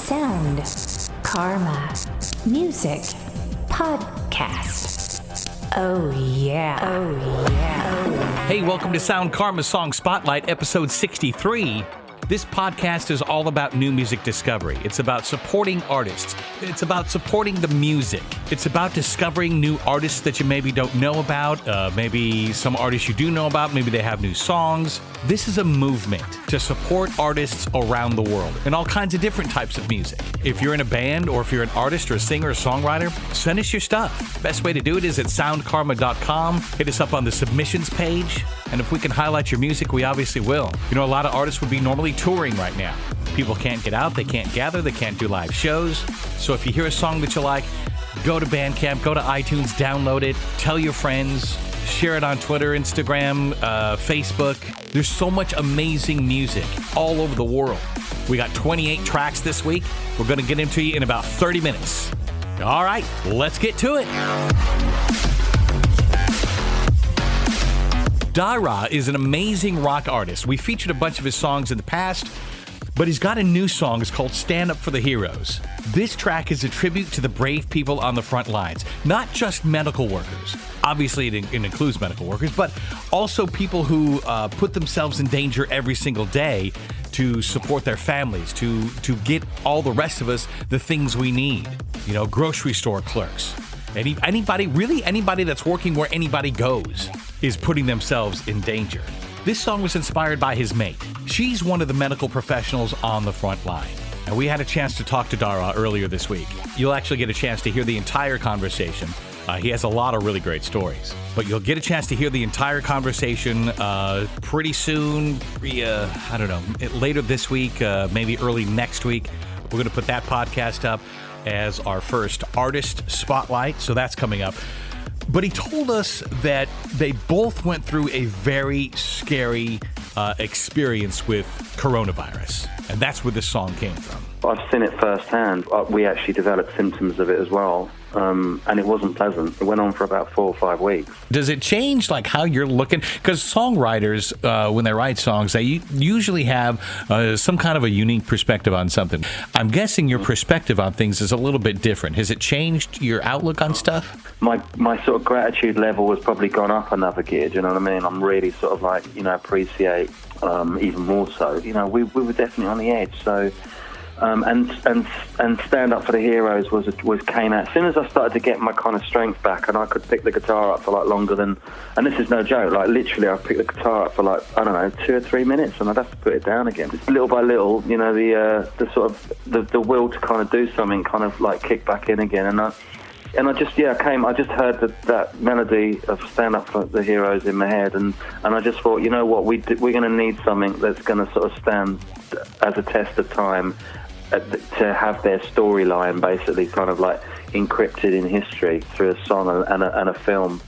Sound, Karma, Music, Podcast. Oh yeah. Oh yeah. Oh yeah. Hey, welcome to Sound Karma Song Spotlight, episode 63. This podcast is all about new music discovery. It's about supporting artists. It's about supporting the music. It's about discovering new artists that you maybe don't know about, maybe some artists you do know about, maybe they have new songs. This is a movement to support artists around the world in all kinds of different types of music. If you're in a band or if you're an artist or a singer or songwriter, send us your stuff. Best way to do it is at soundkarma.com. Hit us up on the submissions page. And if we can highlight your music, we obviously will. You know, a lot of artists would be normally touring right now. People can't get out, they can't gather, they can't do live shows. So if you hear a song that you like, go to Bandcamp, go to iTunes, download it, tell your friends, share it on Twitter, Instagram, Facebook. There's so much amazing music all over the world. We got 28 tracks this week. We're going to get them to you in about 30 minutes. All right, let's get to it. Dara is an amazing rock artist. We featured a bunch of his songs in the past, but he's got a new song. It's called Stand Up for the Heroes. This track is a tribute to the brave people on the front lines, not just medical workers. Obviously, it includes medical workers, but also people who put themselves in danger every single day to support their families, to get all the rest of us the things we need. You know, grocery store clerks. Anybody that's working where anybody goes is putting themselves in danger. This song was inspired by his mate. She's one of the medical professionals on the front line. And we had a chance to talk to Dara earlier this week. You'll actually get a chance to hear the entire conversation. He has a lot of really great stories. But you'll get a chance to hear the entire conversation pretty soon, later this week, maybe early next week. We're going to put that podcast up as our first artist spotlight, so that's coming up. But he told us that they both went through a very scary experience with coronavirus, and that's where this song came from. I've seen it firsthand. We actually developed symptoms of it as well, and it wasn't pleasant. It went on for about 4 or 5 weeks. Does it change like how you're looking? Because songwriters, when they write songs, they usually have some kind of a unique perspective on something. I'm guessing your perspective on things is a little bit different. Has it changed your outlook on stuff? My sort of gratitude level has probably gone up another gear. Do you know what I mean? I'm really sort of like, appreciate even more so. We were definitely on the edge. So. And Stand Up for the Heroes came out as soon as I started to get my kind of strength back, and I could pick the guitar up for like longer than, and this is no joke, like literally I picked the guitar up for like, I don't know, 2 or 3 minutes, and I'd have to put it down again. Just little by little, the sort of the will to kind of do something kind of like kick back in again, and I just heard that melody of Stand Up for the Heroes in my head, and I just thought, you know what, we're going to need something that's going to sort of stand as a test of time, to have their storyline basically kind of like encrypted in history through a song and a film.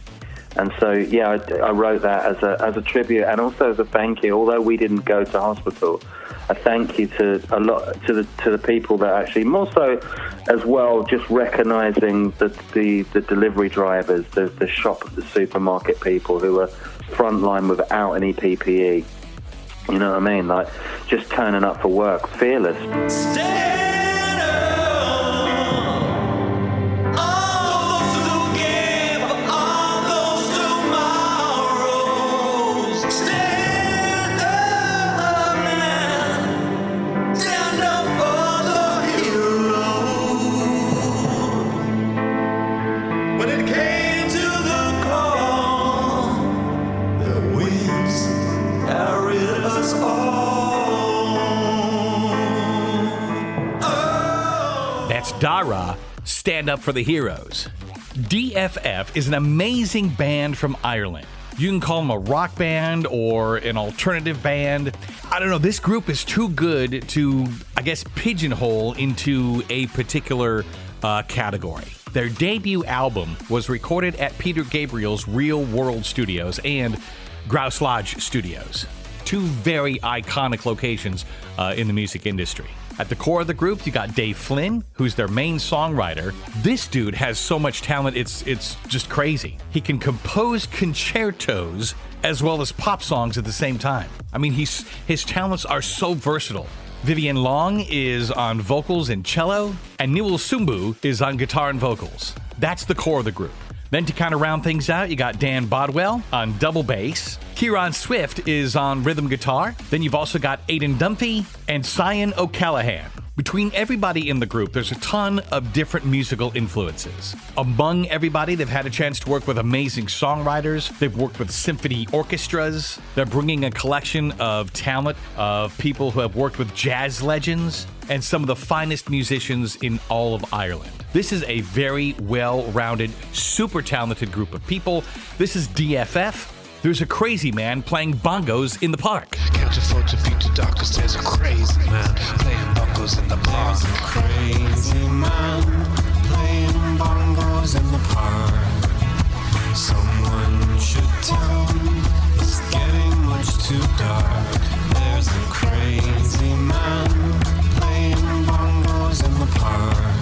And so, I wrote that as a tribute and also as a thank you. Although we didn't go to hospital, a thank you to the people that actually, more so as well, just recognising the delivery drivers, the shop, the supermarket people who were frontline without any PPE. You know what I mean? Like, just turning up for work, fearless. Stand up, all those who give all those tomorrows. Stand up now, stand up for the heroes. When it came to the call, the winds carried us all. That's Dara, Stand Up for the Heroes. DFF is an amazing band from Ireland. You can call them a rock band or an alternative band. I don't know, this group is too good to, I guess, pigeonhole into a particular category. Their debut album was recorded at Peter Gabriel's Real World Studios and Grouse Lodge Studios. Two very iconic locations in the music industry. At the core of the group, you got Dave Flynn, who's their main songwriter. This dude has so much talent, it's just crazy. He can compose concertos as well as pop songs at the same time. I mean, his talents are so versatile. Vivian Long is on vocals and cello, and Newell Sumbu is on guitar and vocals. That's the core of the group. Then to kind of round things out, you got Dan Bodwell on double bass. Kieran Swift is on rhythm guitar. Then you've also got Aidan Dunphy and Cyan O'Callahan. Between everybody in the group, there's a ton of different musical influences. Among everybody, they've had a chance to work with amazing songwriters. They've worked with symphony orchestras. They're bringing a collection of talent of people who have worked with jazz legends and some of the finest musicians in all of Ireland. This is a very well-rounded, super talented group of people. This is DFF. There's a crazy man playing bongos in the park. Can't afford to beat the doctor, there's a crazy man playing bongos in the park. There's a crazy man playing bongos in the park. Someone should tell him it's getting much too dark. There's a crazy man playing bongos in the park.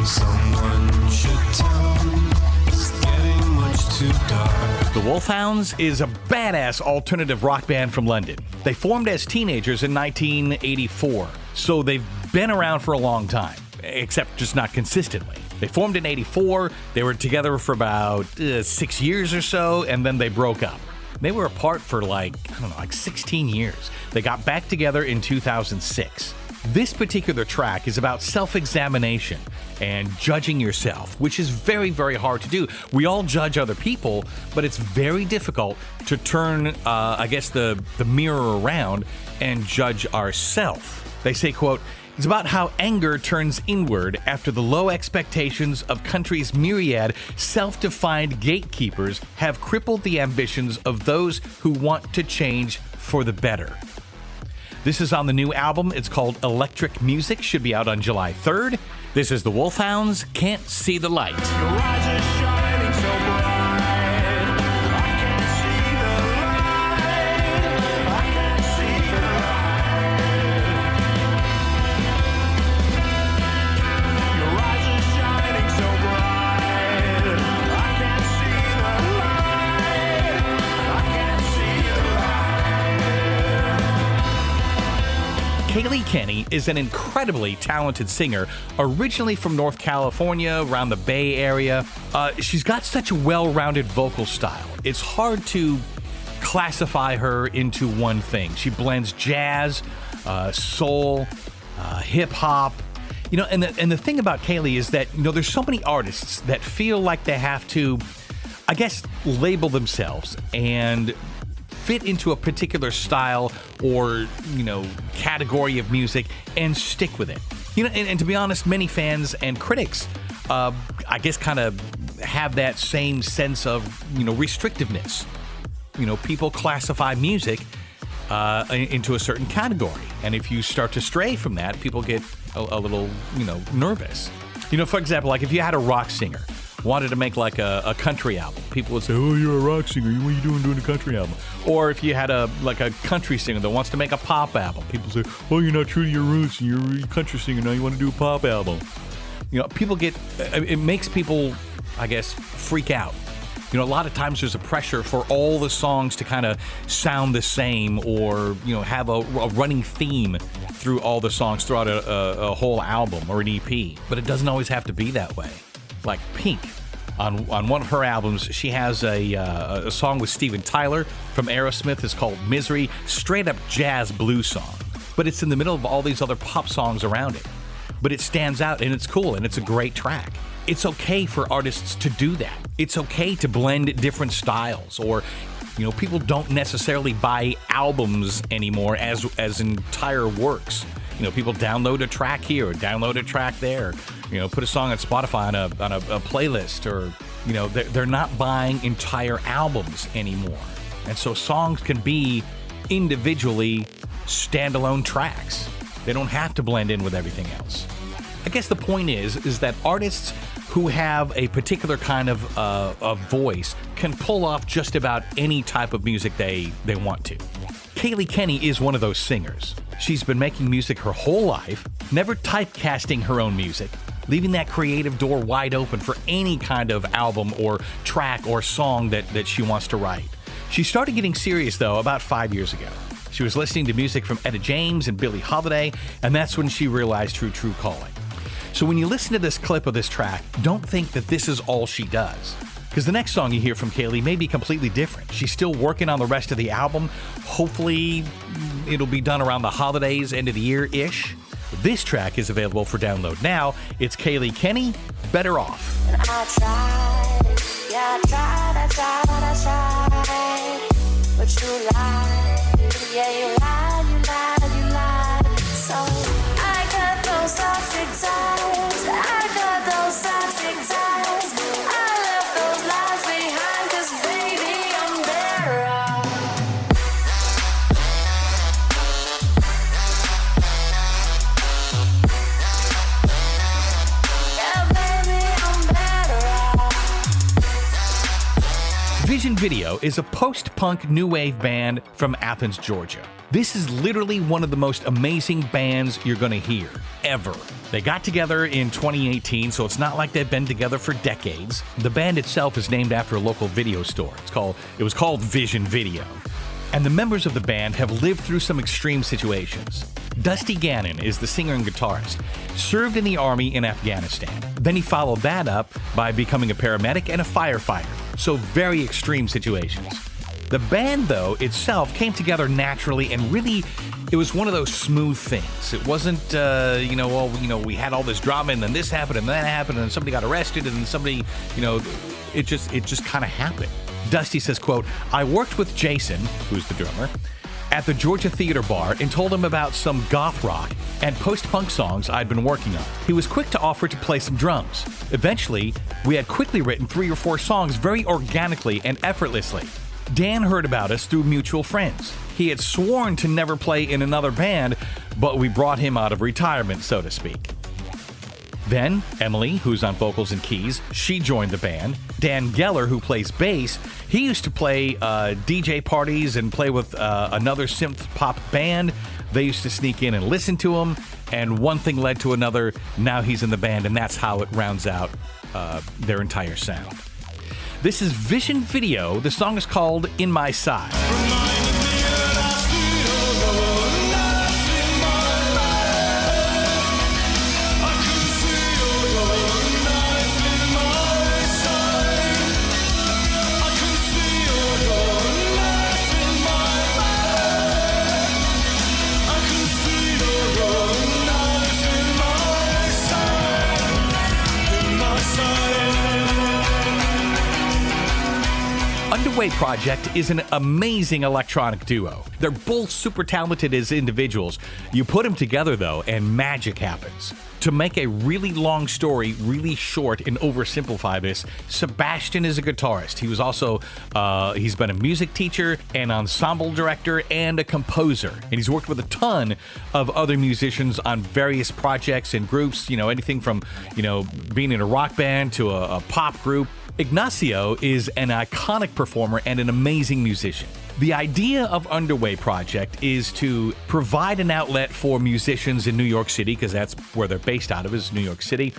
Someone should tell him it's getting much too dark. The Wolfhounds is a badass alternative rock band from London. They formed as teenagers in 1984, so they've been around for a long time, except just not consistently. They formed in 84, they were together for about 6 years or so, and then they broke up. They were apart for like 16 years. They got back together in 2006. This particular track is about self-examination and judging yourself, which is very, very hard to do. We all judge other people, but it's very difficult to turn, the mirror around and judge ourselves. They say, quote, "It's about how anger turns inward after the low expectations of country's myriad self-defined gatekeepers have crippled the ambitions of those who want to change for the better." This is on the new album. It's called Electric Music. Should be out on July 3rd. This is the Wolfhounds, Can't See the Light. Kaylee Kenny is an incredibly talented singer, originally from North California, around the Bay Area. She's got such a well-rounded vocal style. It's hard to classify her into one thing. She blends jazz, soul, hip-hop. And the thing about Kaylee is that, there's so many artists that feel like they have to, label themselves and fit into a particular style or, category of music and stick with it. And to be honest, many fans and critics, kind of have that same sense of, restrictiveness. People classify music into a certain category. And if you start to stray from that, people get a little, nervous. For example, like if you had a rock singer wanted to make like a country album, people would say, "Oh, you're a rock singer. What are you doing a country album?" Or if you had a country singer that wants to make a pop album, people say, "Oh, you're not true to your roots. You're a country singer now. You want to do a pop album." People it makes people, freak out. A lot of times there's a pressure for all the songs to kind of sound the same or, have a running theme through all the songs throughout a whole album or an EP. But it doesn't always have to be that way. Like Pink, on one of her albums, she has a song with Steven Tyler from Aerosmith. It's called Misery, straight up jazz blues song. But it's in the middle of all these other pop songs around it. But it stands out and it's cool and it's a great track. It's okay for artists to do that. It's okay to blend different styles or, people don't necessarily buy albums anymore as entire works. People download a track here or download a track there, put a song on Spotify on a playlist or, they're not buying entire albums anymore. And so songs can be individually standalone tracks. They don't have to blend in with everything else. I guess the point is that artists who have a particular kind of voice can pull off just about any type of music they want to. Kaylee Kenny is one of those singers. She's been making music her whole life, never typecasting her own music, leaving that creative door wide open for any kind of album or track or song that she wants to write. She started getting serious, though, about 5 years ago. She was listening to music from Etta James and Billie Holiday, and that's when she realized her true calling. So when you listen to this clip of this track, don't think that this is all she does. Because the next song you hear from Kaylee may be completely different. She's still working on the rest of the album. Hopefully, it'll be done around the holidays, end of the year-ish. This track is available for download now. It's Kaylee Kenny, Better Off. I tried, yeah, I tried, but you lied, yeah, you lied, so I got those toxic ties, I left those lies behind, 'cause baby, I'm better off. Yeah, baby, I'm better off. Vision Video is a post-punk new wave band from Athens, Georgia. This is literally one of the most amazing bands you're going to hear, ever. They got together in 2018, so it's not like they've been together for decades. The band itself is named after a local video store. It was called Vision Video. And the members of the band have lived through some extreme situations. Dusty Gannon is the singer and guitarist, served in the army in Afghanistan. Then he followed that up by becoming a paramedic and a firefighter. So very extreme situations. The band, though, itself came together naturally, and really, it was one of those smooth things. It wasn't, we had all this drama, and then this happened, and that happened, and then somebody got arrested, and then somebody, it just kind of happened. Dusty says, quote, I worked with Jason, who's the drummer, at the Georgia Theater Bar and told him about some goth rock and post-punk songs I'd been working on. He was quick to offer to play some drums. Eventually, we had quickly written 3 or 4 songs very organically and effortlessly. Dan heard about us through mutual friends. He had sworn to never play in another band, but we brought him out of retirement, so to speak. Then, Emily, who's on vocals and keys, she joined the band. Dan Geller, who plays bass, he used to play DJ parties and play with another synth pop band. They used to sneak in and listen to him, and one thing led to another. Now he's in the band, and that's how it rounds out their entire sound. This is Vision Video. The song is called In My Side. Underway Project is an amazing electronic duo. They're both super talented as individuals. You put them together, though, and magic happens. To make a really long story really short and oversimplify this, Sebastian is a guitarist. He was also, he's been a music teacher, an ensemble director, and a composer. And he's worked with a ton of other musicians on various projects and groups, anything from, being in a rock band to a pop group. Ignacio is an iconic performer and an amazing musician. The idea of Underway Project is to provide an outlet for musicians in New York City, because that's where they're based out of, is New York City.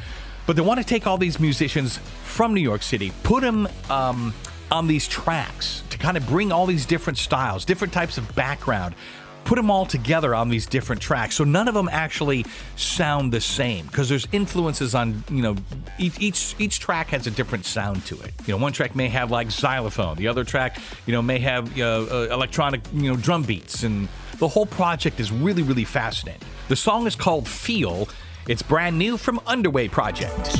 But they want to take all these musicians from New York City, put them on these tracks to kind of bring all these different styles, different types of background, put them all together on these different tracks, so none of them actually sound the same, because there's influences on, each track has a different sound to it. One track may have like xylophone, the other track, may have electronic, drum beats, and the whole project is really, really fascinating. The song is called Feel. It's brand new from Underway Project.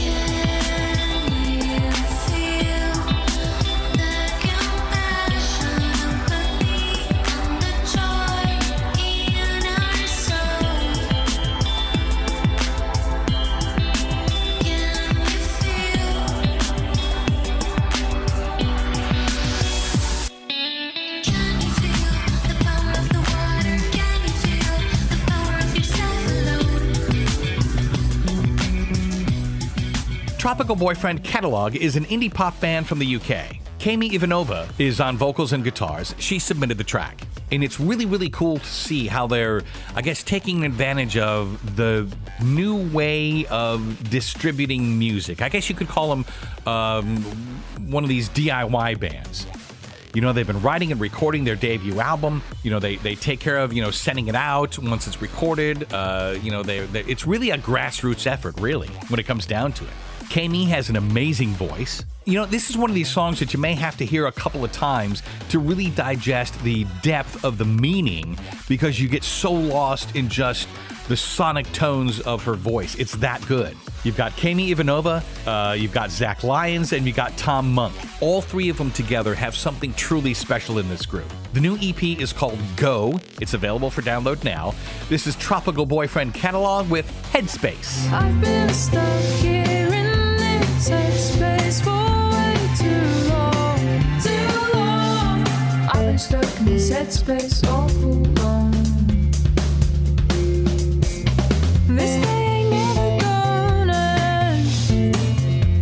Tropical Boyfriend Catalog is an indie pop band from the UK. Kami Ivanova is on vocals and guitars. She submitted the track. And it's really, really cool to see how they're, taking advantage of the new way of distributing music. I guess you could call them one of these DIY bands. You know, they've been writing and recording their debut album. You know, they take care of, sending it out once it's recorded. It's really a grassroots effort, really, when it comes down to it. Kami has an amazing voice. This is one of these songs that you may have to hear a couple of times to really digest the depth of the meaning, because you get so lost in just the sonic tones of her voice. It's that good. You've got Kami Ivanova, you've got Zach Lyons, and you've got Tom Monk. All three of them together have something truly special in this group. The new EP is called Go. It's available for download now. This is Tropical Boyfriend Catalog with Headspace. I've been stuck here in this headspace for way too long. I've been stuck in this headspace awful long. This day ain't never gonna end.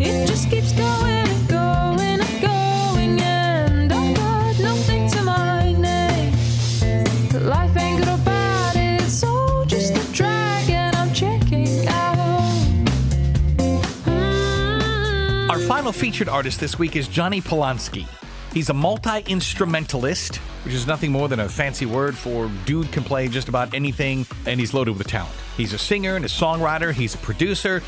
It just keeps going and going and going, and I've got nothing to my name. But life ain't good or bad, it's all just a drag, and I'm checking out. Our final featured artist this week is Johnny Polanski. He's a multi-instrumentalist, which is nothing more than a fancy word for dude can play just about anything, and he's loaded with talent. He's a singer and a songwriter. He's a producer.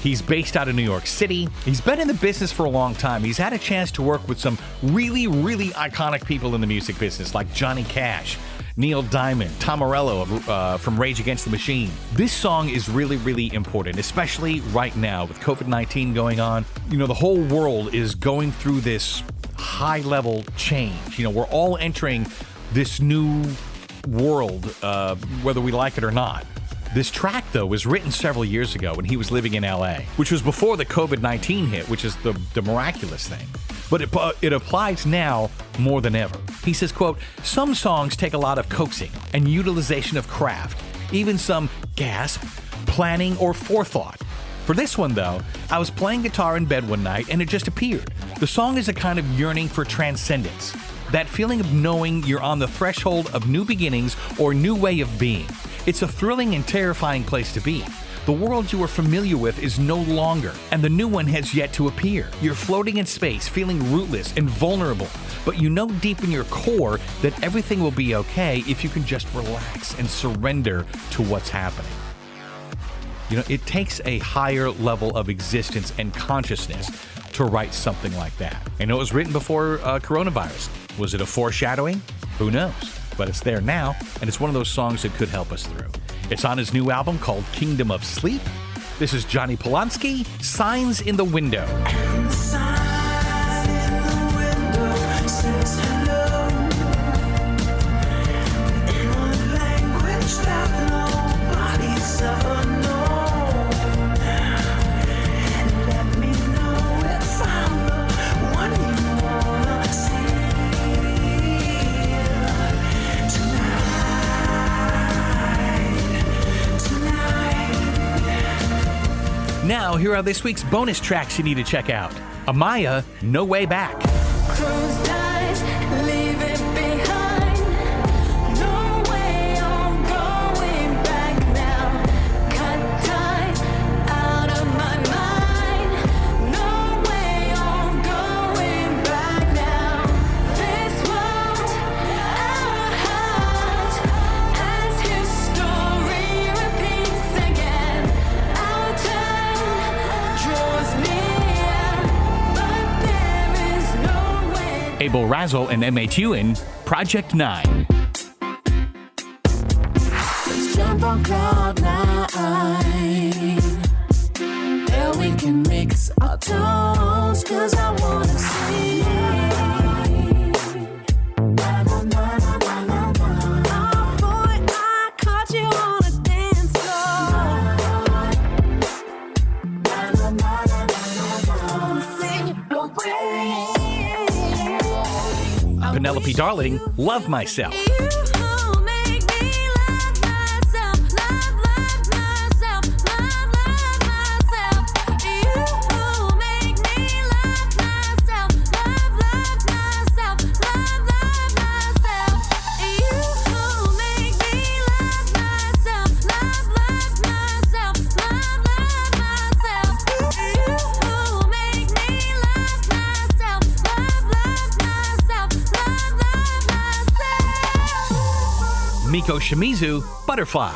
He's based out of New York City. He's been in the business for a long time. He's had a chance to work with some really, really iconic people in the music business, like Johnny Cash, Neil Diamond, Tom Morello from Rage Against the Machine. This song is really, really important, especially right now with COVID-19 going on. The whole world is going through this high-level change. We're all entering this new world, whether we like it or not. This track, though, was written several years ago when he was living in LA, which was before the COVID-19 hit, which is the miraculous thing. But it applies now more than ever. He says, quote, "Some songs take a lot of coaxing and utilization of craft, even some gasp, planning, or forethought. For this one, though, I was playing guitar in bed one night and it just appeared. The song is a kind of yearning for transcendence, that feeling of knowing you're on the threshold of new beginnings or new way of being. It's a thrilling and terrifying place to be. The world you are familiar with is no longer, and the new one has yet to appear. You're floating in space, feeling rootless and vulnerable, but you know deep in your core that everything will be okay if you can just relax and surrender to what's happening." It takes a higher level of existence and consciousness to write something like that. I know it was written before coronavirus. Was it a foreshadowing? Who knows? But it's there now, and it's one of those songs that could help us through. It's on his new album called Kingdom of Sleep. This is Johnny Polanski, Signs in the Window. And the sign in the window says hello in a language that nobody's ever known. Let me know if I'm the one you wanna see tonight. Now, here are this week's bonus tracks you need to check out. Amaya, No Way Back. Closed eyes, leave it behind. No way I'm going back now. Cut ties out of my mind. No way I'm going back now. This world, our heart, as history repeats again. Our time draws near, but there is no way. Abel Razzle and MHU in Project 9. Let's jump on cloud 9. There we can mix our tones, 'cause I wanna see. Oh boy, I caught you on a dance floor. Wanna sing your way. Penelope Darling, Love Myself. You make me love myself, love myself, love myself. You make me love myself, love myself, love myself. You make me love myself, love myself, love myself. You make me love myself, love myself, love myself. Meiko Shimizu, Butterfly.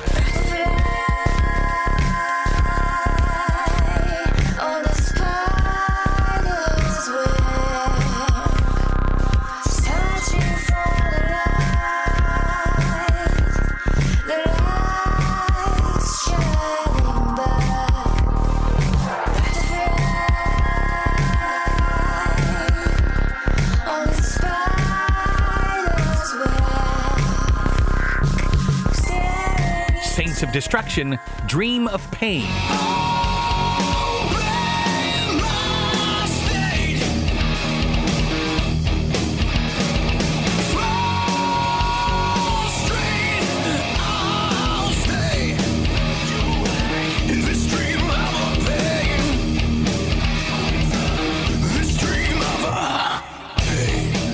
Saints of Destruction, Dream of Pain.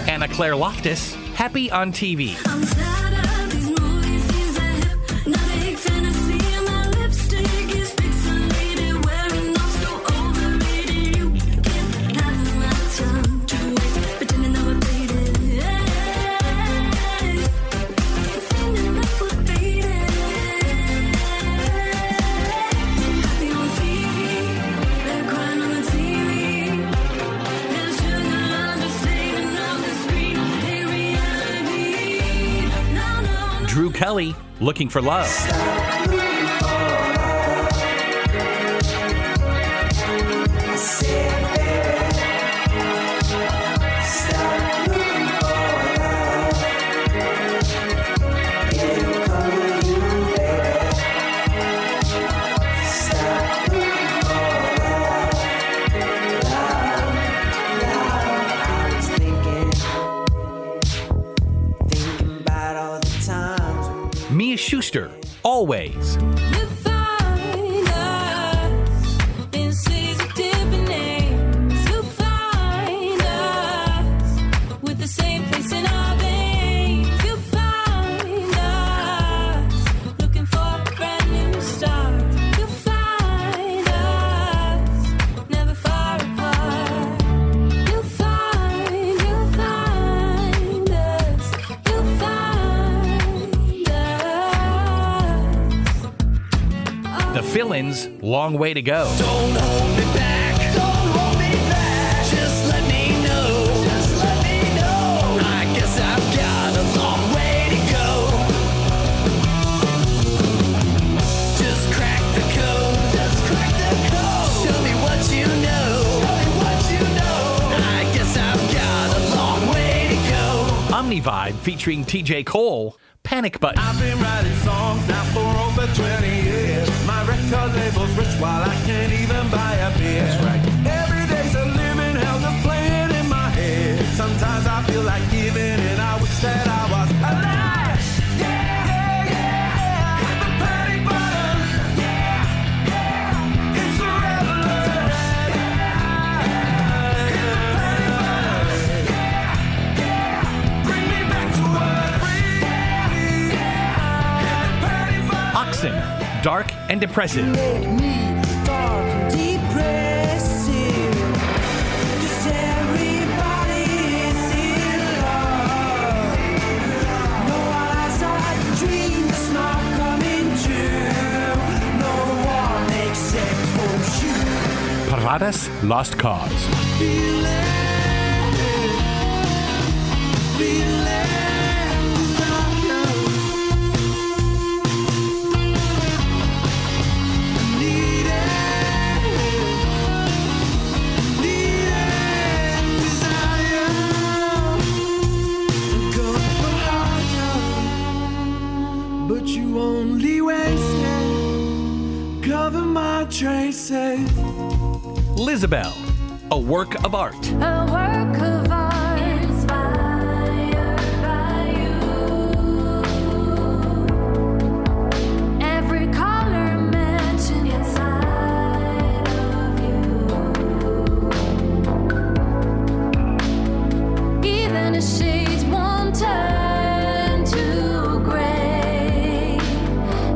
Anna Claire Loftus, Happy on TV. I'm tired of these movies, these are hypnotic fantasy. My lipstick is pixelated, wearing off so overrated. You can't have my time to waste, pretending that we're faded. Pretending that we're faded. Happy on TV, they're crying on the TV. There's sugar understatement of the screen. They reality. No, no, no. Drew Kelly, Looking for Love. Mia Schuster, Always. You find us in cities with different names. You find us with the same place in our veins. You find us looking for a brand new start. You find us never far apart. You find us. You find us. The Fill-Ins, Long Way to Go. Don't hold me back. Don't hold me back. Just let me know. Just let me know. I guess I've got a long way to go. Just crack the code. Just crack the code. Show me what you know. Show me what you know. I guess I've got a long way to go. Omnivibe featuring TJ Cole, Panic Button. I've been writing songs now for over 20 years. My record label's rich while I can't even buy a beer. That's right. Every day's a living hell just playing in my head. Sometimes I feel like giving and I wish that I was alive. Yeah, yeah, yeah. Hit the panic button. Yeah, yeah. It's a revolution. Hit the panic button. Yeah, yeah. Bring me back to what really. Hit the panic button. Oxen, Dark and Depressive. Make me dark and depressive. 'Cause everybody is in love. No outside dreams not coming true. No one except for you. Paradas, Lost Cause. But you only wasted, cover my traces. Lizabelle, A Work of Art. A work of art inspired by you. Every color mentioned inside of you. Even the shades won't turn to gray.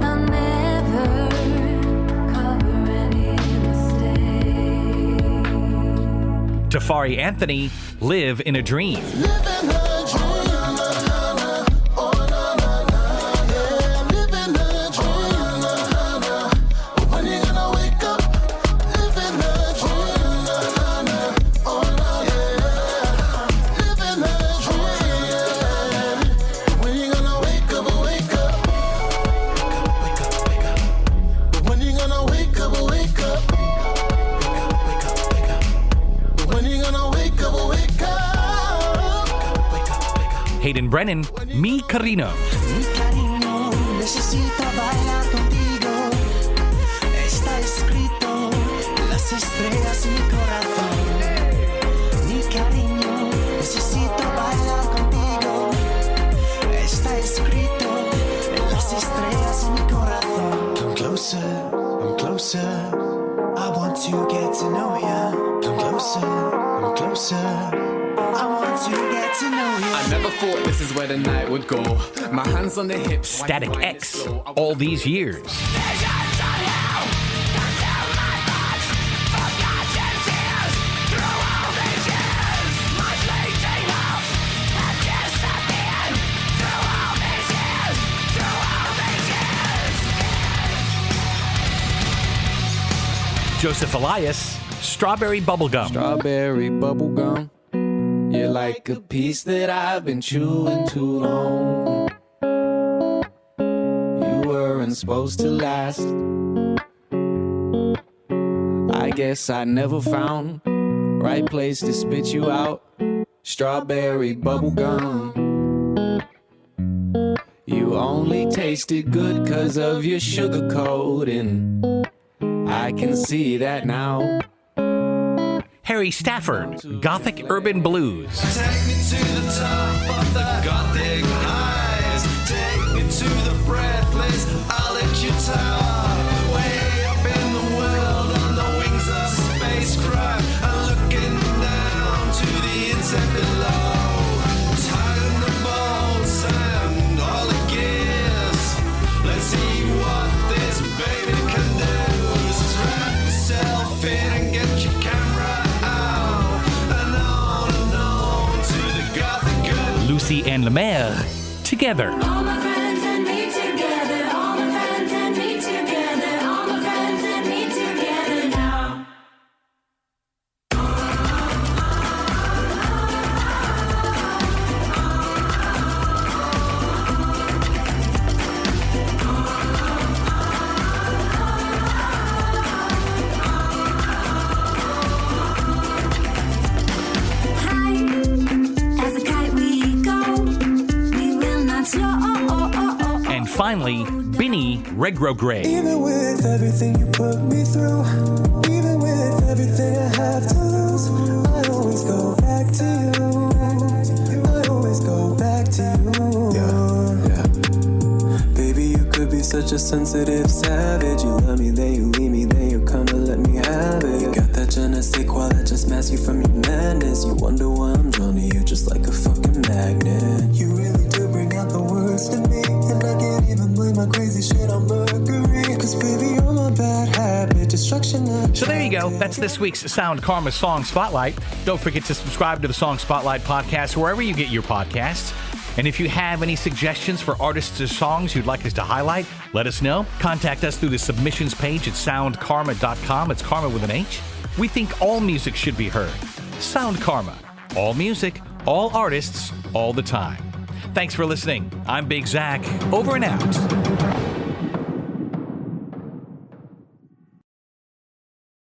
I'll never cover any mistake. Tafari Anthony, Live in a Dream. Living a dream. Oh, na, na, na, yeah. Hayden Brennan, Mi Carino. Mi cariño, necesito bailar contigo. Está escrito en las estrellas en mi corazón. Mi cariño, necesito bailar contigo. Está escrito en las estrellas en mi corazón. Come closer, come closer. I want to get to know ya. Come closer, come closer. I want to get to know you. I never thought this is where the night would go. My hands on the hips. Static X, all these years. Joseph Elias, Strawberry Bubblegum. Strawberry bubblegum. You're like a piece that I've been chewing too long. You weren't supposed to last. I guess I never found right place to spit you out. Strawberry bubblegum. You only tasted good 'cause of your sugar coating. I can see that now. Harry Stafford, Gothic Urban Blues. Take me to the top of the Gothic highs. Take me to the breathless, I'll let you tower. Way up in the world on the wings of spacecraft. I'm looking down to the insect below. Tighten the bolts and all the gears. Let's see what this baby can do. Just wrap yourself in and get your camera out. And on to the Gothic good. Lucy and Lemaire, together. All my friends and me together. All my friends and me together. All my friends and me together now. High as a kite we go. We will not slow. And finally, Binny Regrograde. Even with everything you put me through, even with everything I have to lose, I always go back to you. I always go back to you. Yeah. Baby, you could be such a sensitive savage. You love me, then you leave me, then you come to let me have it. You got that je ne sais quoi that just masks you from your madness. You wonder why I'm drawn to you just like a fucking magnet. You really do bring out the worst in me, and I can't even blame my crazy shit on Mercury. 'Cause baby, you're my bad habit, destruction. So there you go. That's this week's Sound Karma Song Spotlight. Don't forget to subscribe to the Song Spotlight podcast wherever you get your podcasts. And if you have any suggestions for artists or songs you'd like us to highlight, let us know. Contact us through the submissions page at soundkarma.com. It's Karma with an H. We think all music should be heard. Sound Karma. All music, all artists, all the time. Thanks for listening. I'm Big Zach. Over and out.